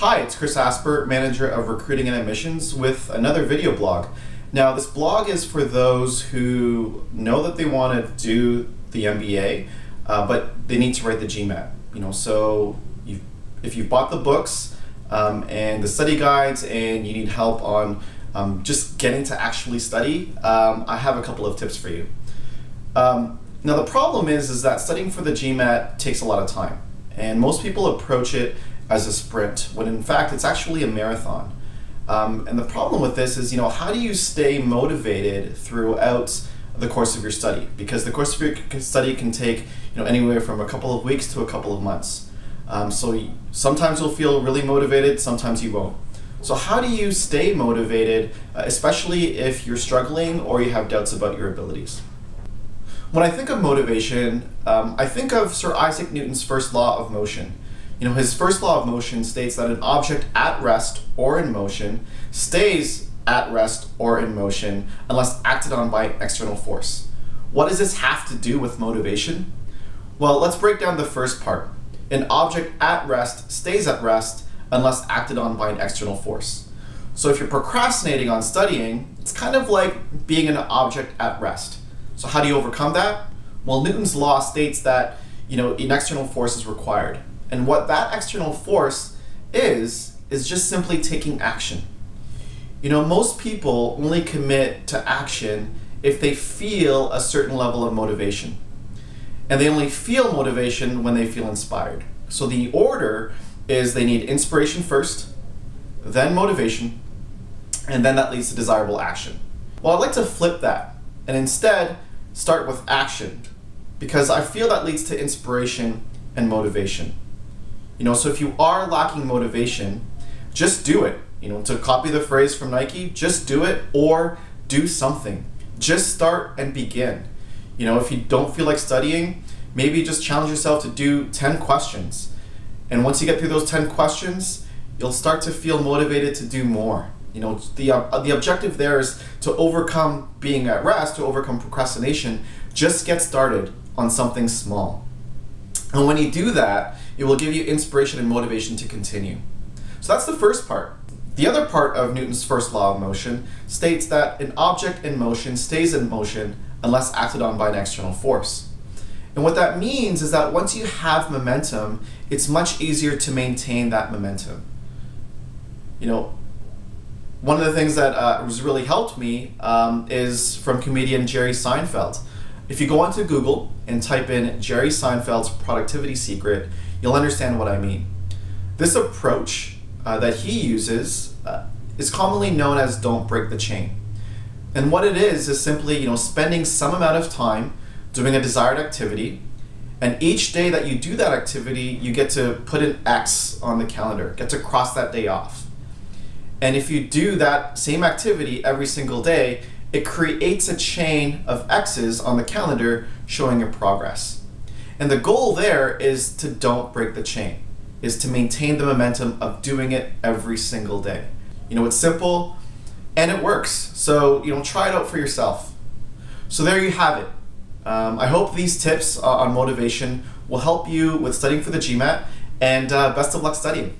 Hi, it's Chris Asper, Manager of Recruiting and Admissions, with another video blog. Now, this blog is for those who know that they want to do the MBA, but they need to write the GMAT. So if you've bought the books and the study guides and you need help on just getting to actually study, I have a couple of tips for you. Now, the problem is that studying for the GMAT takes a lot of time, and most people approach it as a sprint, when in fact it's actually a marathon. And the problem with this is, how do you stay motivated throughout the course of your study? Because the course of your study can take anywhere from a couple of weeks to a couple of months. So sometimes you'll feel really motivated, sometimes you won't. So how do you stay motivated, especially if you're struggling or you have doubts about your abilities? When I think of motivation, I think of Sir Isaac Newton's first law of motion. His first law of motion states that an object at rest or in motion stays at rest or in motion unless acted on by an external force. What does this have to do with motivation? Well, let's break down the first part. An object at rest stays at rest unless acted on by an external force. So if you're procrastinating on studying, it's kind of like being an object at rest. So how do you overcome that? Well, Newton's law states that an external force is required. And what that external force is just simply taking action. Most people only commit to action if they feel a certain level of motivation. And they only feel motivation when they feel inspired. So the order is they need inspiration first, then motivation, and then that leads to desirable action. Well, I'd like to flip that and instead start with action, because I feel that leads to inspiration and motivation. So if you are lacking motivation, just do it. To copy the phrase from Nike, just do it or do something. Just start and begin. If you don't feel like studying, maybe just challenge yourself to do 10 questions. And once you get through those 10 questions, you'll start to feel motivated to do more. The objective there is to overcome being at rest, to overcome procrastination. Just get started on something small. And when you do that, it will give you inspiration and motivation to continue. So that's the first part. The other part of Newton's first law of motion states that an object in motion stays in motion unless acted on by an external force. And what that means is that once you have momentum, it's much easier to maintain that momentum. One of the things that has really helped me is from comedian Jerry Seinfeld. If you go onto Google and type in Jerry Seinfeld's productivity secret, you'll understand what I mean. This approach that he uses is commonly known as don't break the chain. And what it is simply spending some amount of time doing a desired activity, and each day that you do that activity, you get to put an X on the calendar, get to cross that day off. And if you do that same activity every single day, it creates a chain of X's on the calendar showing your progress. And the goal there is to don't break the chain, is to maintain the momentum of doing it every single day. It's simple and it works. So try it out for yourself. So there you have it. I hope these tips on motivation will help you with studying for the GMAT, and best of luck studying.